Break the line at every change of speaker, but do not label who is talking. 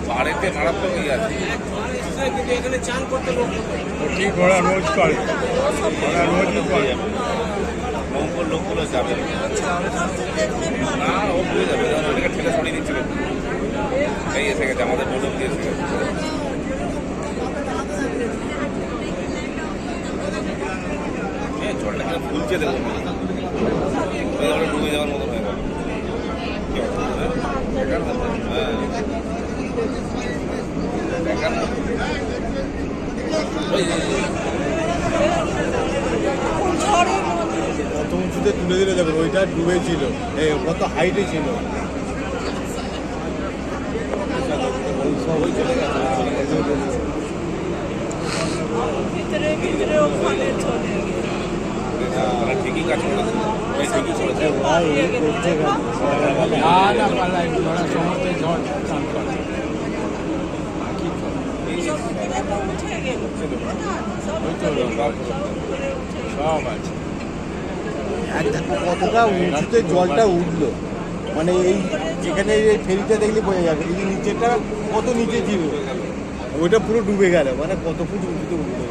বাড়িতে মারাত্মক ইয়ে আছে।
এখানে চান করতে লোক
ঠিক ওরা রোজ করে, ওরা রোজই করে।
রংপুর লোকগুলো যাবে না, ও ভুলে যাবে, ওটাকে ঠেলে সরিয়ে দিচ্ছিল। এই এসে গেছে, আমাদের বলক দিয়ে এসে গেছে। জলটা কেন ফুলছে দেখুন, ডুবে যাওয়ার মতো হয়ে গেল।
কত উঁচুতে তুলে দিলে যাবে, ওইটা ডুবে ছিল, কত হাইটে ছিল।
ঠিকই কাজ করেছে, ঠিকই চলেছে।
সব আছে। দেখো কতটা উঁচুতে জলটা উঠলো, মানে এই যেখানে এই ফেরিটা দেখলে বোঝা যাবে এই নিচেটা কত নিচে ছিল, ওইটা পুরো ডুবে গেল, মানে কত ফুট উঁচুতে উঠলো।